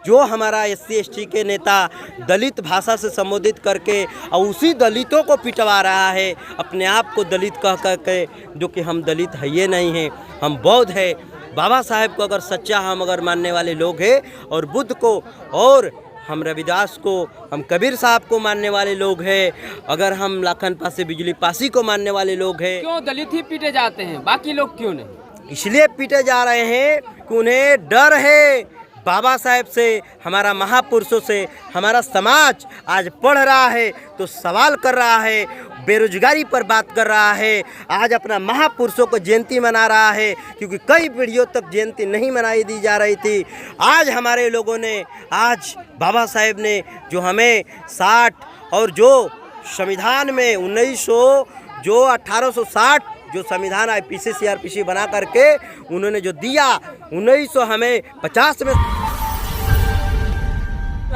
जो हमारा SC ST के नेता दलित भाषा से संबोधित करके और उसी दलितों को पिटवा रहा है, अपने आप को दलित कह करके, जो कि हम दलित है ये नहीं हैं, हम बौद्ध है। बाबा साहेब को अगर सच्चा हम अगर मानने वाले लोग हैं और बुद्ध को और हम रविदास को, हम कबीर साहब को मानने वाले लोग हैं, अगर हम लाखन पासी बिजली पासी को मानने वाले लोग हैं, क्यों दलित ही पीटे जाते हैं, बाकी लोग क्यों नहीं? इसलिए पीटे जा रहे हैं कि उन्हें डर है बाबा साहेब से, हमारा महापुरुषों से। हमारा समाज आज पढ़ रहा है तो सवाल कर रहा है, बेरोजगारी पर बात कर रहा है, आज अपना महापुरुषों को जयंती मना रहा है, क्योंकि कई पीढ़ियों तक जयंती नहीं मनाई दी जा रही थी। आज हमारे लोगों ने, आज बाबा साहेब ने जो हमें 60 और जो संविधान में 1860 जो संविधान IPC CRPC बना करके उन्होंने जो दिया, 1950 में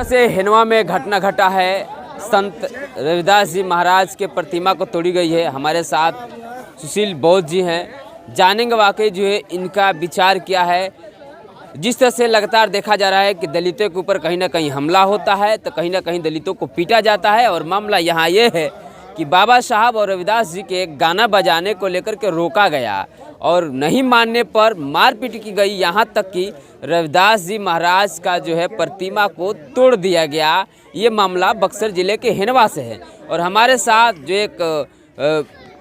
से हिनवा में घटना घटा है। संत रविदास जी महाराज के प्रतिमा को तोड़ी गई है। हमारे साथ सुशील बौद्ध जी हैं, जानेंगे वाकई जो है इनका विचार क्या है। जिस तरह से लगातार देखा जा रहा है कि दलितों के ऊपर कहीं ना कहीं हमला होता है तो कहीं ना कहीं दलितों को पीटा जाता है, और मामला यहाँ ये है कि बाबा साहब और रविदास जी के गाना बजाने को लेकर के रोका गया और नहीं मानने पर मारपीट की गई, यहाँ तक कि रविदास जी महाराज का जो है प्रतिमा को तोड़ दिया गया। ये मामला बक्सर ज़िले के हिनवा से है, और हमारे साथ जो एक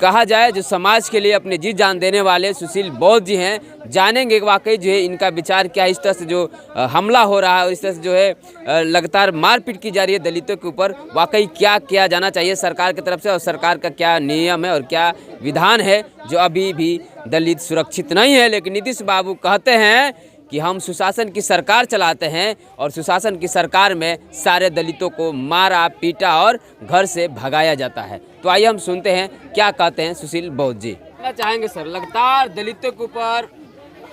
कहा जाए जो समाज के लिए अपने जी जान देने वाले सुशील बौद्ध जी हैं। जानेंगे वाकई जो है इनका विचार क्या है, इस तरह से जो हमला हो रहा है और इस तरह से जो है लगातार मारपीट की जा रही है दलितों के ऊपर, वाकई क्या किया जाना चाहिए सरकार की तरफ से, और सरकार का क्या नियम है और क्या विधान है जो अभी भी दलित सुरक्षित नहीं है। लेकिन नीतीश बाबू कहते हैं कि हम सुशासन की सरकार चलाते हैं, और सुशासन की सरकार में सारे दलितों को मारा पीटा और घर से भगाया जाता है। तो आइए हम सुनते हैं क्या कहते हैं सुशील बौद्ध जी। क्या चाहेंगे सर, लगातार दलितों के ऊपर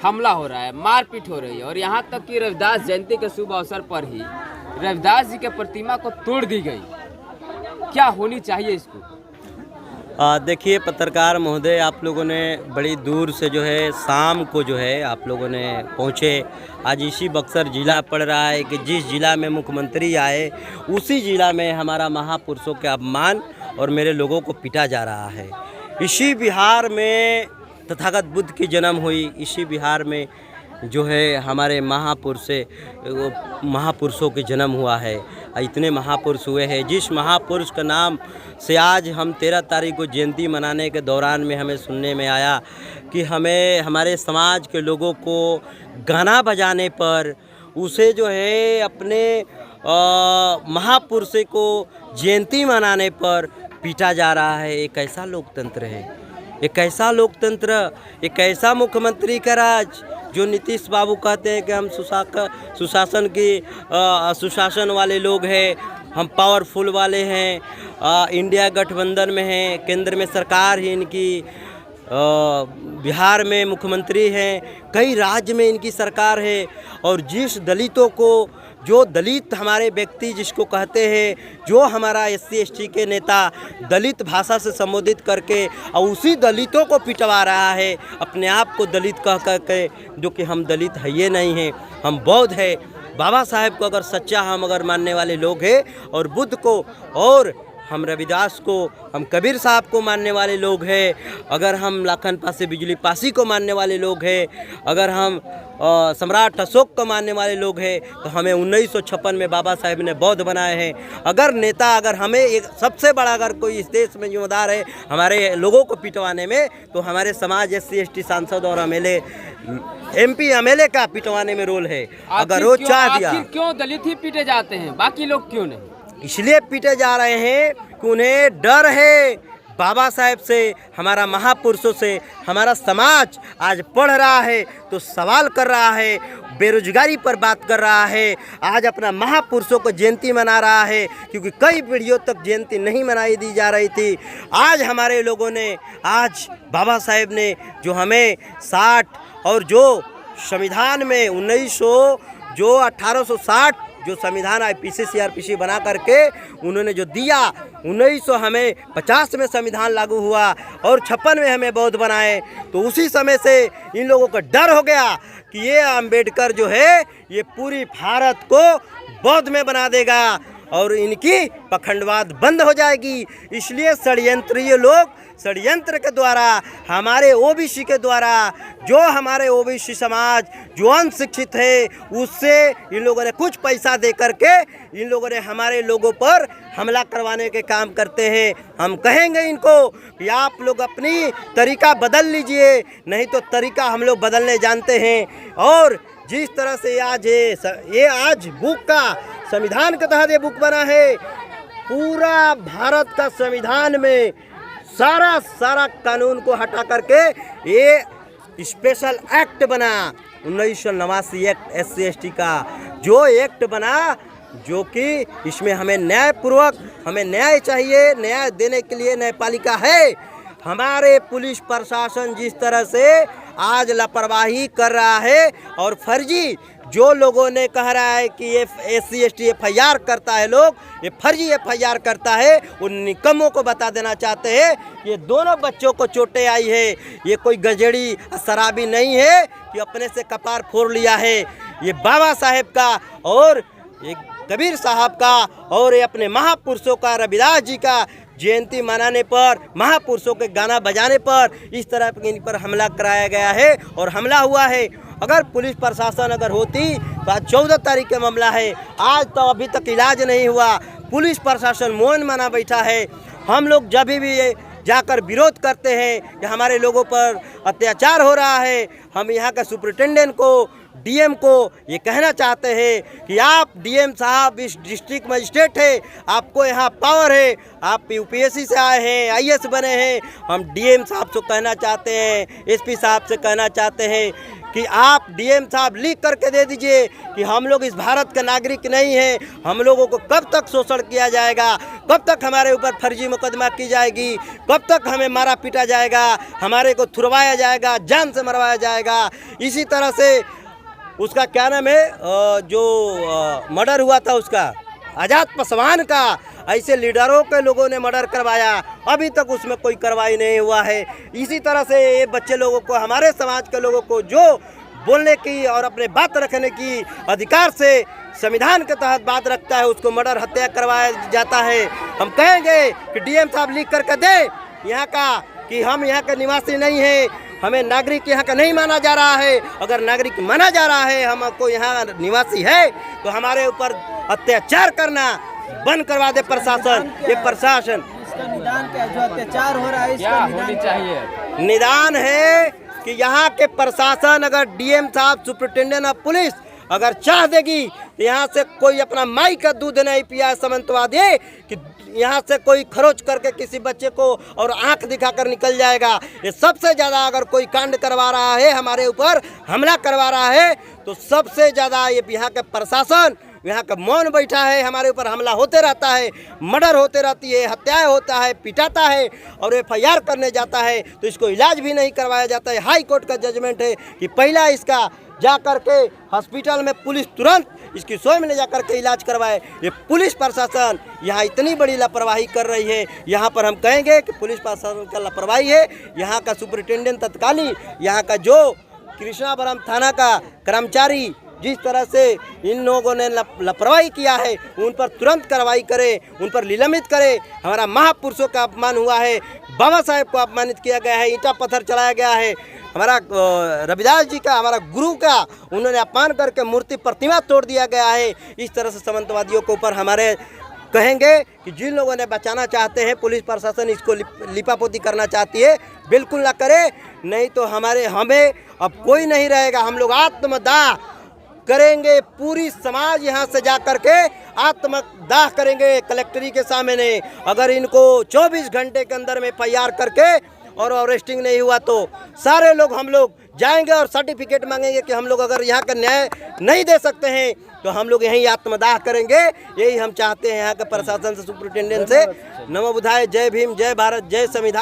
हमला हो रहा है, मारपीट हो रही है, और यहाँ तक कि रविदास जयंती के शुभ अवसर पर ही रविदास जी के प्रतिमा को तोड़ दी गई। क्या होनी चाहिए इसको? देखिए पत्रकार महोदय, आप लोगों ने बड़ी दूर से जो है शाम को जो है आप लोगों ने पहुँचे। आज इसी बक्सर ज़िला पड़ रहा है कि जिस ज़िला में मुख्यमंत्री आए उसी ज़िला में हमारा महापुरुषों के अपमान और मेरे लोगों को पीटा जा रहा है। इसी बिहार में तथागत बुद्ध की जन्म हुई, इसी बिहार में जो है हमारे महापुरुषों के जन्म हुआ है। इतने महापुरुष हुए हैं, जिस महापुरुष का नाम से आज हम 13 तारीख को जयंती मनाने के दौरान में हमें सुनने में आया कि हमें हमारे समाज के लोगों को गाना बजाने पर उसे जो है अपने महापुरुष को जयंती मनाने पर पीटा जा रहा है। एक ऐसा लोकतंत्र है, एक ऐसा लोकतंत्र, एक ऐसा मुख्यमंत्री का राज जो नीतीश बाबू कहते हैं कि हम सुशासन वाले लोग हैं, हम पावरफुल वाले हैं, इंडिया गठबंधन में हैं, केंद्र में सरकार ही इनकी, बिहार में मुख्यमंत्री हैं, कई राज्य में इनकी सरकार है, और जिस दलितों को, जो दलित हमारे व्यक्ति जिसको कहते हैं, जो हमारा SC ST के नेता दलित भाषा से संबोधित करके और उसी दलितों को पिटवा रहा है, अपने आप को दलित कह करके, जो कि हम दलित है ये नहीं हैं, हम बौद्ध है। बाबा साहेब को अगर सच्चा हम अगर मानने वाले लोग हैं और बुद्ध को और हम रविदास को, हम कबीर साहब को मानने वाले लोग हैं, अगर हम लाखन पासी बिजली पासी को मानने वाले लोग हैं, अगर हम सम्राट अशोक को मानने वाले लोग हैं, तो हमें 1956 में बाबा साहेब ने बौद्ध बनाए हैं। अगर नेता, अगर हमें एक सबसे बड़ा अगर कोई इस देश में जिम्मेदार है हमारे लोगों को पिटवाने में, तो हमारे समाज SC ST सांसद और MLA MP MLA का पिटवाने में रोल है। अगर वो चाह दिया, क्यों दलित ही पीटे जाते हैं, बाकी लोग क्यों नहीं? इसलिए पीटे जा रहे हैं कि उन्हें डर है बाबा साहेब से, हमारा महापुरुषों से। हमारा समाज आज पढ़ रहा है तो सवाल कर रहा है, बेरोजगारी पर बात कर रहा है, आज अपना महापुरुषों को जयंती मना रहा है, क्योंकि कई पीढ़ियों तक जयंती नहीं मनाई दी जा रही थी। आज हमारे लोगों ने, आज बाबा साहेब ने जो हमें 60 और जो संविधान में 1860 जो संविधान IPC CRPC बना करके उन्होंने जो दिया 1950 में संविधान लागू हुआ और 56 में हमें बौद्ध बनाए, तो उसी समय से इन लोगों को डर हो गया कि ये अम्बेडकर जो है ये पूरी भारत को बौद्ध में बना देगा और इनकी पखंडवाद बंद हो जाएगी। इसलिए षड्यंत्रीय लोग षड्यंत्र के द्वारा हमारे OBC के द्वारा जो हमारे OBC समाज जो अनशिक्षित है उससे इन लोगों ने कुछ पैसा दे करके इन लोगों ने हमारे लोगों पर हमला करवाने के काम करते हैं। हम कहेंगे इनको कि आप लोग अपनी तरीका बदल लीजिए, नहीं तो तरीका हम लोग बदलने जानते हैं। और जिस तरह से आज ये आज बुक का संविधान के तहत ये बुक बना है, पूरा भारत का संविधान में सारा कानून को हटा करके ये स्पेशल एक्ट बना 1989 एक्ट SC ST का, जो एक्ट बना जो कि इसमें हमें न्यायपूर्वक हमें न्याय चाहिए, न्याय देने के लिए न्यायपालिका है। हमारे पुलिस प्रशासन जिस तरह से आज लापरवाही कर रहा है और फर्जी जो लोगों ने कह रहा है कि ये SC ST FIR करता है, लोग ये फर्जी FIR करता है, उन निकम्मों को बता देना चाहते हैं ये दोनों बच्चों को चोटें आई है, ये कोई गजेड़ी शराबी नहीं है कि अपने से कपार फोड़ लिया है। ये बाबा साहेब का और ये कबीर साहब का और ये अपने महापुरुषों का रविदास जी का जयंती मनाने पर, महापुरुषों के गाना बजाने पर इस तरह इन पर हमला कराया गया है और हमला हुआ है। अगर पुलिस प्रशासन अगर होती तो आज 14 तारीख का मामला है, आज तो अभी तक इलाज नहीं हुआ। पुलिस प्रशासन मौन माना बैठा है। हम लोग जब भी जाकर विरोध करते हैं कि हमारे लोगों पर अत्याचार हो रहा है, हम यहाँ का सुपरिटेंडेंट को DM को ये कहना चाहते हैं कि आप DM साहब इस डिस्ट्रिक्ट मजिस्ट्रेट है, आपको यहाँ पावर है, आप UPSC से आए हैं, IAS बने हैं। हम DM साहब से कहना चाहते हैं, SP साहब से कहना चाहते हैं कि आप DM साहब लिख करके दे दीजिए कि हम लोग इस भारत का नागरिक नहीं हैं। हम लोगों को कब तक शोषण किया जाएगा, कब तक हमारे ऊपर फर्जी मुकदमा की जाएगी, कब तक हमें मारा पीटा जाएगा, हमारे को थुरवाया जाएगा, जान से मरवाया जाएगा। इसी तरह से उसका क्या नाम है जो मर्डर हुआ था उसका आज़ाद पासवान का, ऐसे लीडरों के लोगों ने मर्डर करवाया, अभी तक उसमें कोई कार्रवाई नहीं हुआ है। इसी तरह से ये बच्चे लोगों को, हमारे समाज के लोगों को जो बोलने की और अपने बात रखने की अधिकार से संविधान के तहत बात रखता है उसको मर्डर हत्या करवाया जाता है। हम कहेंगे कि DM साहब लिख करके दे यहाँ का कि हम यहाँ के निवासी नहीं हैं, हमें नागरिक यहाँ का नहीं माना जा रहा है। अगर नागरिक माना जा रहा है, हमको यहाँ निवासी है, तो हमारे ऊपर अत्याचार करना बंद करवा दे प्रशासन। ये प्रशासन इसका निदान क्या, जो अत्याचार हो रहा है इसका निदान चाहिए। निदान है कि यहाँ के प्रशासन, अगर DM साहब सुपरिटेंडेंट ऑफ पुलिस अगर चाह देगी तो यहाँ से कोई अपना माई का दूध नहीं पिया समन्तवादी कि यहाँ से कोई खरोच करके किसी बच्चे को और आंख दिखाकर निकल जाएगा। ये सबसे ज़्यादा अगर कोई कांड करवा रहा है, हमारे ऊपर हमला करवा रहा है, तो सबसे ज़्यादा ये यहाँ के प्रशासन यहाँ का मौन बैठा है। हमारे ऊपर हमला होते रहता है, मर्डर होते रहती है, हत्याएं होता है, पिटाता है और FIR करने जाता है तो इसको इलाज भी नहीं करवाया जाता है। हाई कोर्ट का जजमेंट है कि पहला इसका जा कर के हॉस्पिटल में पुलिस तुरंत इसकी स्वयं ले जा कर के इलाज करवाए। ये पुलिस प्रशासन यहाँ इतनी बड़ी लापरवाही कर रही है। यहाँ पर हम कहेंगे कि पुलिस प्रशासन का लापरवाही है। यहाँ का सुपरिटेंडेंट तत्काली, यहाँ का जो कृष्णापुरम थाना का कर्मचारी जिस तरह से इन लोगों ने लापरवाही किया है, उन पर तुरंत कार्रवाई करे, उन पर निलंबित करे। हमारा महापुरुषों का अपमान हुआ है, बाबा साहेब को अपमानित किया गया है, ईंटा पत्थर चलाया गया है, हमारा रविदास जी का, हमारा गुरु का उन्होंने अपमान करके मूर्ति प्रतिमा तोड़ दिया गया है। इस तरह से सामंतवादियों के ऊपर हमारे कहेंगे कि जिन लोगों ने बचाना चाहते हैं, पुलिस प्रशासन इसको लिपापोती करना चाहती है, बिल्कुल ना करे, नहीं तो हमें अब कोई नहीं रहेगा। हम लोग आत्मदाह करेंगे, पूरी समाज यहाँ से जा कर के आत्मदाह करेंगे कलेक्ट्री के सामने। अगर इनको 24 घंटे के अंदर में FIR करके और अरेस्टिंग नहीं हुआ तो सारे लोग हम लोग जाएंगे और सर्टिफिकेट मांगेंगे कि हम लोग अगर यहाँ का न्याय नहीं दे सकते हैं तो हम लोग यहीं आत्मदाह करेंगे। यही हम चाहते हैं यहाँ के प्रशासन से, सुपरिटेंडेंट से। नमो बुद्धाय, जय भीम, जय भारत, जय संविधान।